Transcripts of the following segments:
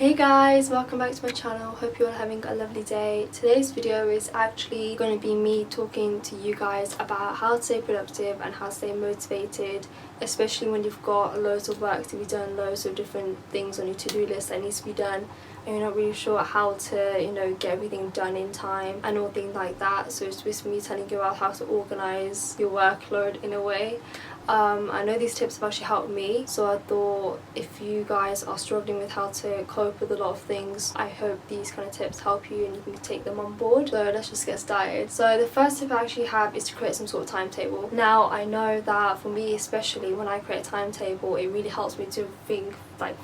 Hey guys, welcome back to my channel. Hope you're all having a lovely day. Today's video is actually going to be me talking to you guys about how to stay productive and how to stay motivated, especially when you've got loads of work to be done, loads of different things on your to-do list that needs to be done, and you're not really sure how to, get everything done in time and all things like that. So it's basically me telling you about how to organize your workload in a way. I know these tips have actually helped me, so I thought if you guys are struggling with how to cope with a lot of things, I hope these kind of tips help you and you can take them on board. So let's just get started. So the first tip I actually have is to create some sort of timetable. Now I know that for me, especially when I create a timetable, it really helps me to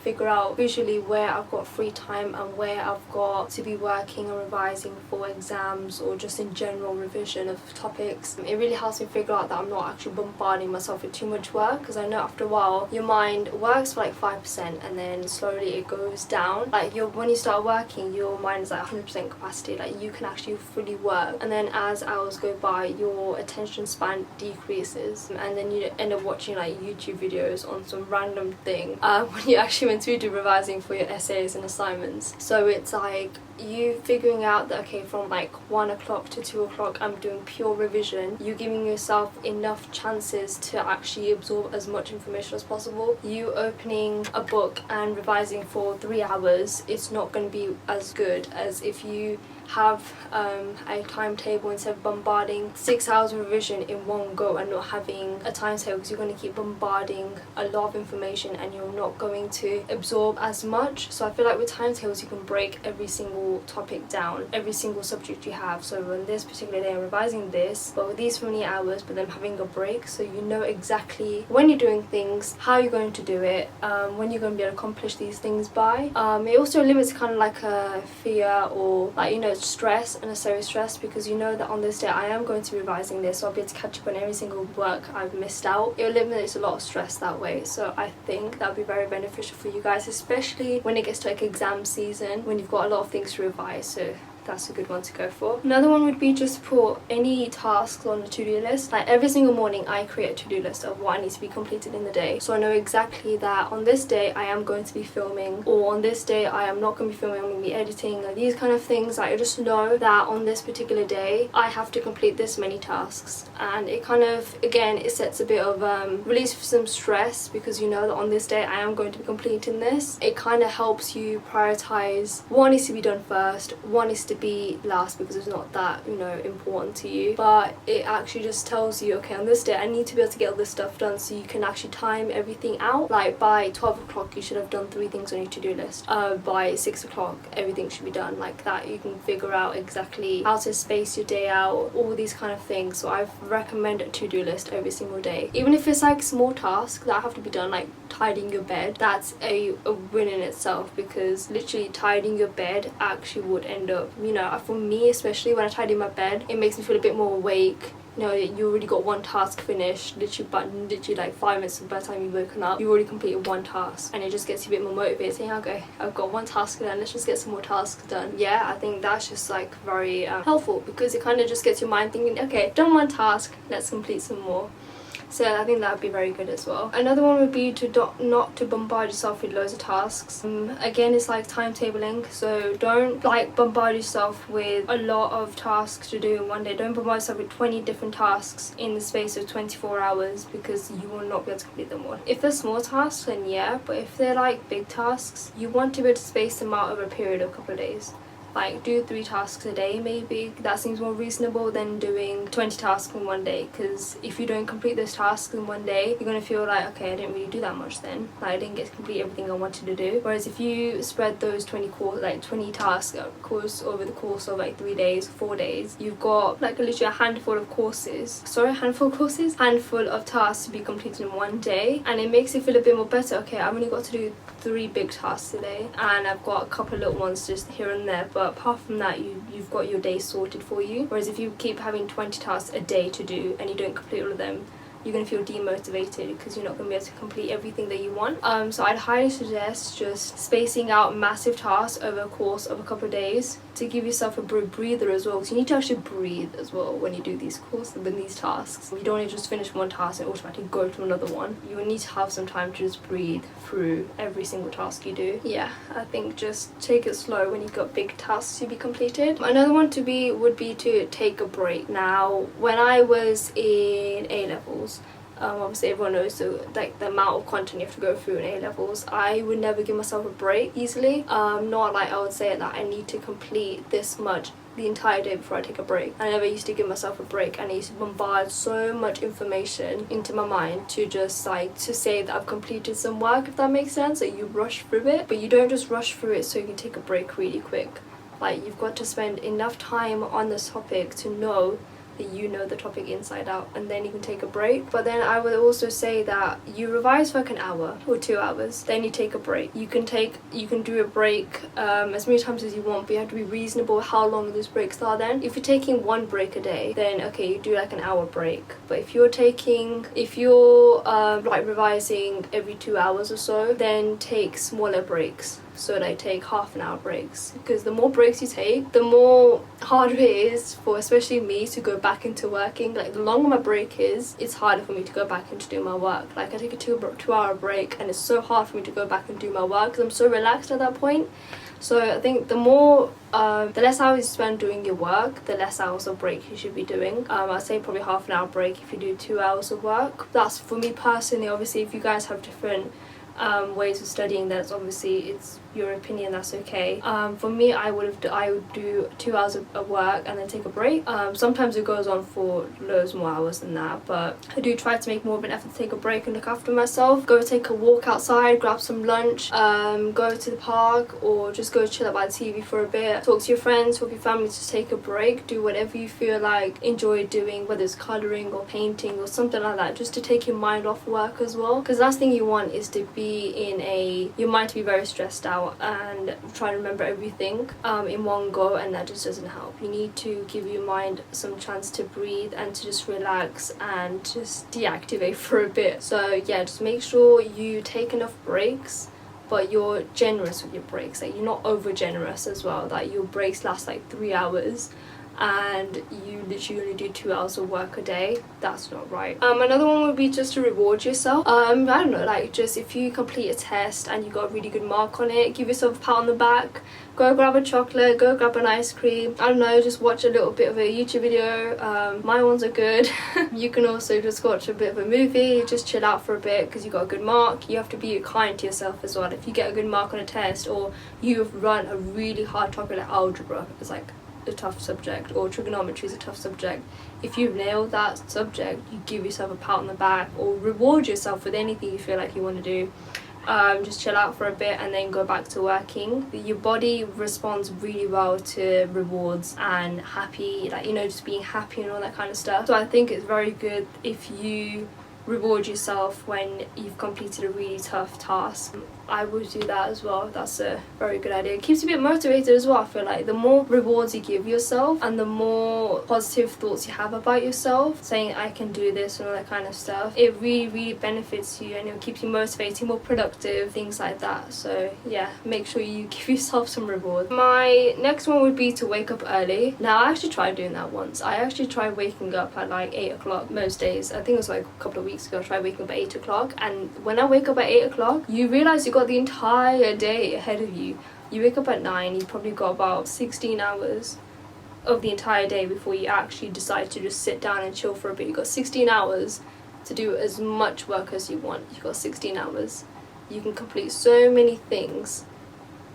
figure out visually where I've got free time and where I've got to be working and revising for exams or just in general revision of topics. It really helps me figure out that I'm not actually bombarding myself with too much work, because I know after a while your mind works for like 5% and then slowly it goes down. When you start working, your mind is like 100% capacity, like you can actually fully work, and then as hours go by your attention span decreases and then you end up watching like YouTube videos on some random thing when you actually meant to do revising for your essays and assignments. So it's like you figuring out that okay, from like 1 o'clock to 2 o'clock I'm doing pure revision. You're giving yourself enough chances to actually absorb as much information as possible. You opening a book and revising for 3 hours, it's not going to be as good as if you have a timetable instead of bombarding 6 hours of revision in one go and not having a timetable, because you're going to keep bombarding a lot of information and you're not going to absorb as much. So I feel like with timetables you can break every single topic down, every single subject you have. So on this particular day I'm revising this, but with these many hours, but then having a break, so you know exactly when you're doing things, how you're going to do it, when you're going to be able to accomplish these things by. It also limits kind of like a fear or stress, unnecessary stress, because you know that on this day I am going to be revising this, so I'll be able to catch up on every single work I've missed out. It eliminates a lot of stress that way, so I think that would be very beneficial for you guys, especially when it gets to like exam season, when you've got a lot of things to revise. So that's a good one to go for. Another one would be just put any tasks on the to-do list. Like every single morning I create a to-do list of what I need to be completed in the day, so I know exactly that on this day I am going to be filming, or on this day I am not going to be filming, I'm going to be editing, or these kind of things. Like I just know that on this particular day I have to complete this many tasks, and it kind of, again, it sets a bit of release some stress, because you know that on this day I am going to be completing this. It kind of helps you prioritize what needs to be done first, what needs to be last, because it's not that important to you, but it actually just tells you, okay, on this day I need to be able to get all this stuff done, so you can actually time everything out. Like by 12 o'clock you should have done 3 things on your to-do list, by 6 o'clock everything should be done. Like that you can figure out exactly how to space your day out, all these kind of things. So I recommend a to-do list every single day, even if it's like small tasks that have to be done, like tidying your bed. That's a win in itself, because literally tidying your bed actually would end up, for me especially, when I tidy my bed, it makes me feel a bit more awake. You already got one task finished, literally like 5 minutes by the time you've woken up, you already completed one task, and it just gets you a bit more motivated, saying, okay, I've got one task done, let's just get some more tasks done. Yeah, I think that's just like very helpful, because it kind of just gets your mind thinking, okay, done one task, let's complete some more. So I think that would be very good as well. Another one would be to not to bombard yourself with loads of tasks. Again, it's like timetabling, so don't like bombard yourself with a lot of tasks to do in one day. Don't bombard yourself with 20 different tasks in the space of 24 hours, because you will not be able to complete them all. If they're small tasks, then yeah, but if they're like big tasks, you want to be able to space them out over a period of a couple of days. Like do 3 tasks a day maybe. That seems more reasonable than doing 20 tasks in one day, because if you don't complete those tasks in one day, you're going to feel like, okay, I didn't really do that much then. Like I didn't get to complete everything I wanted to do. Whereas if you spread those 20 tasks over the course of like 3 days, 4 days, you've got like literally a handful of tasks to be completed in one day, and it makes you feel a bit more better. Okay, I've only got to do 3 big tasks today, and I've got a couple of little ones just here and there, but apart from that you've got your day sorted for you. Whereas if you keep having 20 tasks a day to do and you don't complete all of them, you're going to feel demotivated because you're not going to be able to complete everything that you want. So I'd highly suggest just spacing out massive tasks over a course of a couple of days to give yourself a breather as well, because you need to actually breathe as well when you do these courses and these tasks. You don't want to just finish one task and automatically go to another one. You will need to have some time to just breathe through every single task you do. Yeah, I think just take it slow when you've got big tasks to be completed. Another one would be to take a break. Now, when I was in A-levels, obviously everyone knows like the amount of content you have to go through in A-levels. I would never give myself a break easily. Not like I would say that I need to complete this much the entire day before I take a break. I never used to give myself a break, and I used to bombard so much information into my mind to just like to say that I've completed some work, if that makes sense. Like, you rush through it, but you don't just rush through it so you can take a break really quick. Like, you've got to spend enough time on this topic to know that you know the topic inside out, and then you can take a break. But then I would also say that you revise for like an hour or 2 hours, then you take a break. You can do a break as many times as you want, but you have to be reasonable how long those breaks are. Then if you're taking one break a day, then okay, you do like an hour break. But if you're like revising every 2 hours or so, then take smaller breaks. So they take half an hour breaks, because the more breaks you take, the more harder it is for especially me to go back into working. Like, the longer my break is, it's harder for me to go back into doing my work. Like, I take a 2 hour break and it's so hard for me to go back and do my work because I'm so relaxed at that point. So I think the less hours you spend doing your work, the less hours of break you should be doing. I'd say probably half an hour break if you do 2 hours of work. That's for me personally. Obviously, if you guys have different ways of studying, that's obviously, it's your opinion, that's okay. For me, I would do 2 hours of work and then take a break. Sometimes it goes on for loads more hours than that, but I do try to make more of an effort to take a break and look after myself. Go take a walk outside, grab some lunch, go to the park, or just go chill out by the TV for a bit. Talk to your friends, talk to your family, just take a break. Do whatever you feel like enjoy doing, whether it's colouring or painting or something like that, just to take your mind off work as well. Because the last thing you want is to be your mind to be very stressed out and try to remember everything in one go, and that just doesn't help. You need to give your mind some chance to breathe and to just relax and just deactivate for a bit. So yeah, just make sure you take enough breaks, but you're generous with your breaks. Like, you're not over generous as well, that your breaks last like 3 hours and you literally only do 2 hours of work a day. That's not right. Another one would be just to reward yourself. I don't know, like, just if you complete a test and you got a really good mark on it, give yourself a pat on the back. Go grab a chocolate, go grab an ice cream. I don't know, just watch a little bit of a YouTube video. My ones are good. You can also just watch a bit of a movie, just chill out for a bit because you got a good mark. You have to be kind to yourself as well. If you get a good mark on a test, or you've run a really hard topic like algebra, it's like a tough subject, or trigonometry is a tough subject, if you've nailed that subject, you give yourself a pat on the back or reward yourself with anything you feel like you want to do. Just chill out for a bit and then go back to working. Your body responds really well to rewards and happy, like, you know, just being happy and all that kind of stuff. So I think it's very good if you reward yourself when you've completed a really tough task. I would do that as well. That's a very good idea. It keeps you a bit motivated as well. I feel like the more rewards you give yourself and the more positive thoughts you have about yourself, saying I can do this and all that kind of stuff, it really benefits you and it keeps you motivated, more productive, things like that. So yeah, make sure you give yourself some reward. My next one would be to wake up early. Now, I actually tried doing that once. I actually tried waking up at like 8 o'clock most days. I think it was like a couple of weeks ago I tried waking up at 8 o'clock, and when I wake up at 8 o'clock, you realise you got the entire day ahead of you. You wake up at 9, you probably got about 16 hours of the entire day before you actually decide to just sit down and chill for a bit. You got 16 hours to do as much work as you want. You got 16 hours. You can complete so many things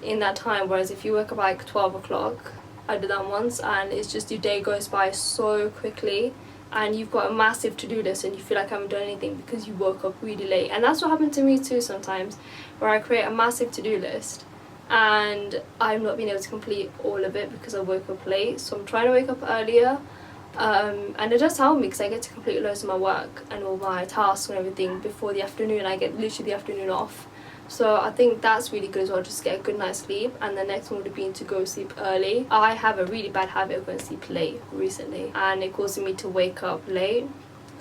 in that time, whereas if you wake up at like 12 o'clock, I did that once, and it's just your day goes by so quickly. And you've got a massive to-do list and you feel like I haven't done anything because you woke up really late. And that's what happened to me too sometimes, where I create a massive to-do list and I've not been able to complete all of it because I woke up late. So I'm trying to wake up earlier, and it does help me because I get to complete loads of my work and all my tasks and everything before the afternoon. I get literally the afternoon off. So I think that's really good as well, just get a good night's sleep. And the next one would have been to go sleep early. I have a really bad habit of going to sleep late recently, and it causes me to wake up late.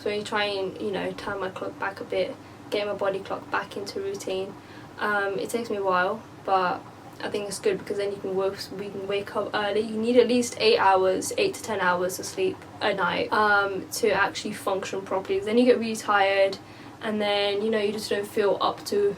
So I try and, you know, turn my clock back a bit, get my body clock back into routine. It takes me a while, but I think it's good because then we can wake up early. You need at least 8 to 10 hours of sleep a night to actually function properly. Then you get really tired, and then, you know, you just don't feel up to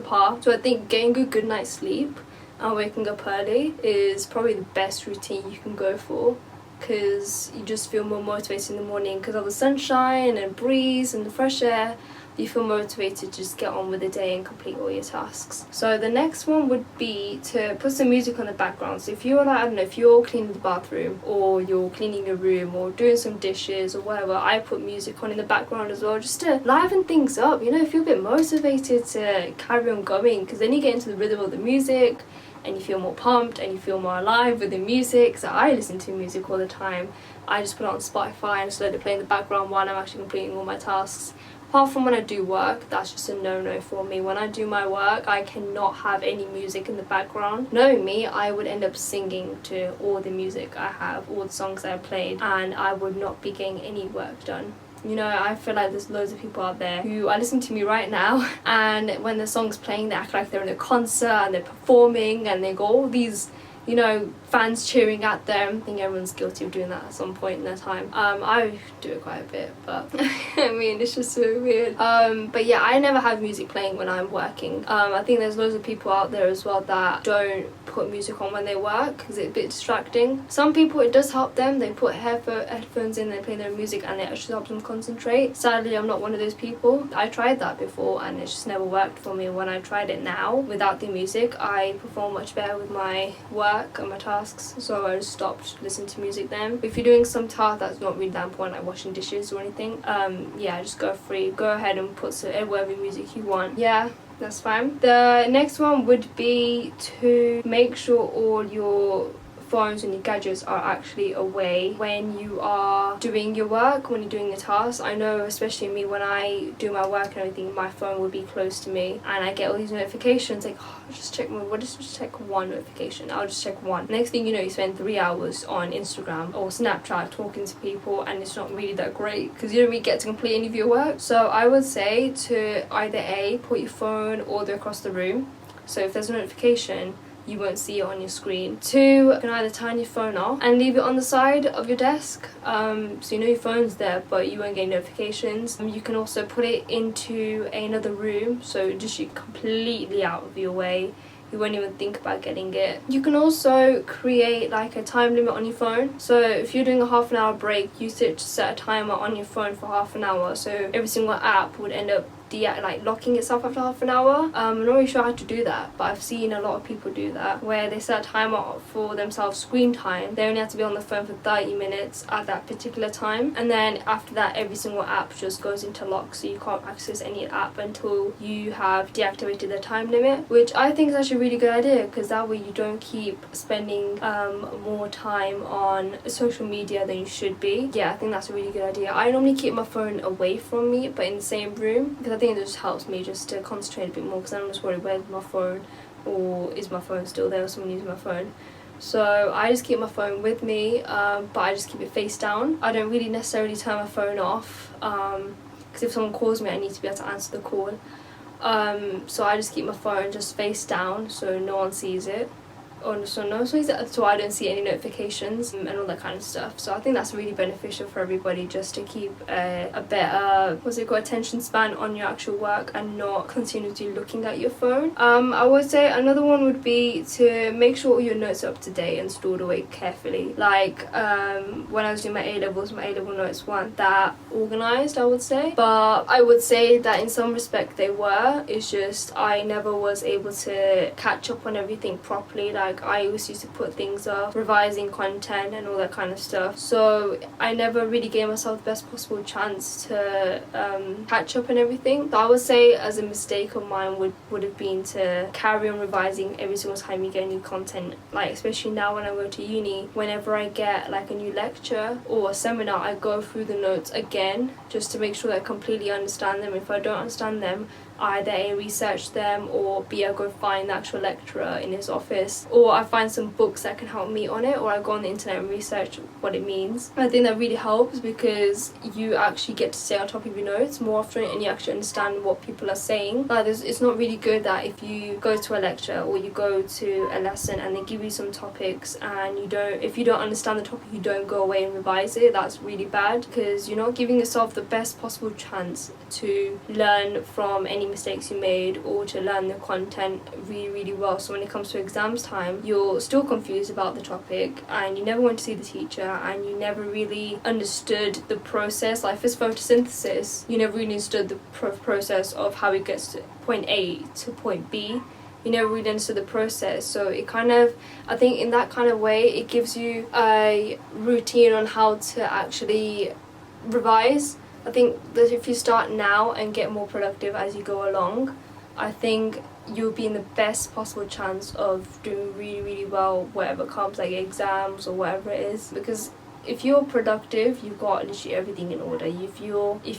par. So I think getting a good night's sleep and waking up early is probably the best routine you can go for, because you just feel more motivated in the morning because of the sunshine and breeze and the fresh air. You feel motivated to just get on with the day and complete all your tasks. So the next one would be to put some music on the background. So if you're like, I don't know, if you're cleaning the bathroom or you're cleaning your room or doing some dishes or whatever, I put music on in the background as well, just to liven things up, you know, feel a bit motivated to carry on going, because then you get into the rhythm of the music and you feel more pumped and you feel more alive with the music. So I listen to music all the time. I just put it on Spotify and just let it play in the background while I'm actually completing all my tasks. Apart from when I do work, that's just a no-no for me. When I do my work, I cannot have any music in the background. Knowing me, I would end up singing to all the music I have, all the songs I have played, and I would not be getting any work done. You know, I feel like there's loads of people out there who are listening to me right now, and when the song's playing, they act like they're in a concert and they're performing, and they got all these, you know, fans cheering at them. I think everyone's guilty of doing that at some point in their time. I do it quite a bit, but I mean, it's just so weird. But yeah, I never have music playing when I'm working. I think there's loads of people out there as well that don't put music on when they work because it's a bit distracting. Some people, it does help them. They put headphones in, they play their music, and it actually helps them concentrate. Sadly, I'm not one of those people. I tried that before and it just never worked for me. When I tried it now without the music, I perform much better with my work and my tasks, so I just stopped listening to music then. If you're doing some task that's not really that important, like washing dishes or anything, yeah, just go ahead and put whatever music you want. Yeah, that's fine. The next one would be to make sure all your phones and your gadgets are actually away when you are doing your work, when you're doing your tasks. I know, especially me, when I do my work and everything, my phone will be close to me and I get all these notifications like, oh, just check one notification. I'll just check one. Next thing you know, you spend 3 hours on Instagram or Snapchat talking to people, and it's not really that great because you don't really get to complete any of your work. So I would say to either A, put your phone all the way across the room, so if there's a notification, you won't see it on your screen. 2, you can either turn your phone off and leave it on the side of your desk, so you know your phone's there but you won't get notifications. You can also put it into another room, so just you're completely out of your way. You won't even think about getting it. You can also create like a time limit on your phone. So if you're doing a half an hour break, you set a timer on your phone for half an hour. So every single app would end up locking itself after half an hour. I'm not really sure how to do that, but I've seen a lot of people do that, where they set a timer for themselves screen time. They only have to be on the phone for 30 minutes at that particular time, and then after that every single app just goes into lock, so you can't access any app until you have deactivated the time limit, which I think is actually a really good idea, because that way you don't keep spending more time on social media than you should be. Yeah, I think that's a really good idea. I normally keep my phone away from me but in the same room, because I think it just helps me just to concentrate a bit more, because I'm just worried, where's my phone, or is my phone still there, or someone using my phone. So I just keep my phone with me, but I just keep it face down. I don't really necessarily turn my phone off, because if someone calls me I need to be able to answer the call. So I just keep my phone just face down so no one sees it. So I don't see any notifications and all that kind of stuff. So I think that's really beneficial for everybody, just to keep a better attention span on your actual work and not continuously looking at your phone. I would say another one would be to make sure all your notes are up to date and stored away carefully. Like when I was doing my A-levels, my A-level notes weren't that organised, I would say, but I would say that in some respect they were. It's just I never was able to catch up on everything properly. Like I always used to put things off, revising content and all that kind of stuff, so I never really gave myself the best possible chance to catch up and everything. So I would say as a mistake of mine would have been to carry on revising every single time you get new content. Like especially now when I go to uni, whenever I get like a new lecture or a seminar, I go through the notes again just to make sure that I completely understand them. If I don't understand them, either A, research them, or B, I go find the actual lecturer in his office, or I find some books that can help me on it, or I go on the internet and research what it means. I think that really helps because you actually get to stay on top of your notes more often and you actually understand what people are saying. Like, it's not really good that if you go to a lecture or you go to a lesson and they give you some topics and if you don't understand the topic, you don't go away and revise it. That's really bad because you're not giving yourself the best possible chance to learn from any mistakes you made or to learn the content really well. So when it comes to exams time, you're still confused about the topic and you never went to see the teacher and you never really understood the process. Like, if it's photosynthesis, you never really understood the process of how it gets to point A to point B. You never really understood the process. So it kind of, I think in that kind of way, it gives you a routine on how to actually revise. I think that if you start now and get more productive as you go along, I think you'll be in the best possible chance of doing really well whatever comes, like exams or whatever it is. Because if you're productive, you've got literally everything in order. If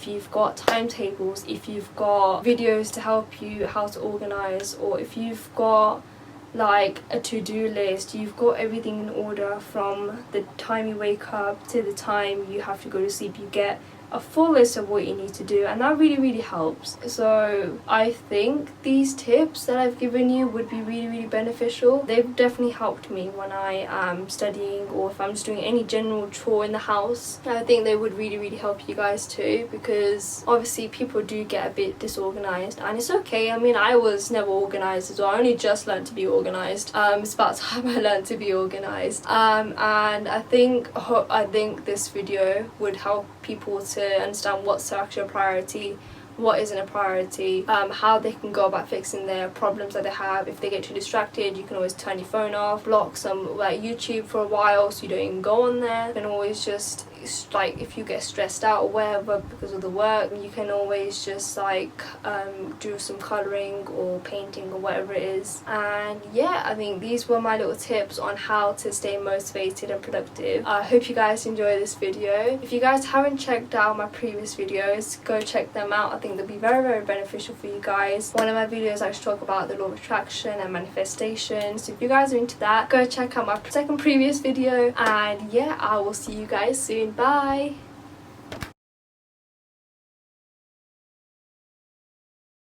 you've got timetables, if you've got videos to help you how to organize, or if you've got like a to-do list, you've got everything in order from the time you wake up to the time you have to go to sleep. You get a full list of what you need to do, and that really helps. So I think these tips that I've given you would be really beneficial. They've definitely helped me when I am studying or if I'm just doing any general chore in the house. I think they would really help you guys too, because obviously people do get a bit disorganized and it's okay. I mean, I was never organized as well. I only just learned to be organized. It's about time I learned to be organized, and I think this video would help people to understand what's actually a priority, what isn't a priority, how they can go about fixing their problems that they have. If they get too distracted, you can always turn your phone off, block some like YouTube for a while so you don't even go on there. You can always just, like, if you get stressed out or whatever because of the work, you can always just like do some colouring or painting or whatever it is. And yeah, I think these were my little tips on how to stay motivated and productive. I hope you guys enjoy this video. If you guys haven't checked out my previous videos, go check them out. I think they'll be very beneficial for you guys. One of my videos I actually talk about the law of attraction and manifestation, so if you guys are into that, go check out my second previous video. And yeah, I will see you guys soon. Bye.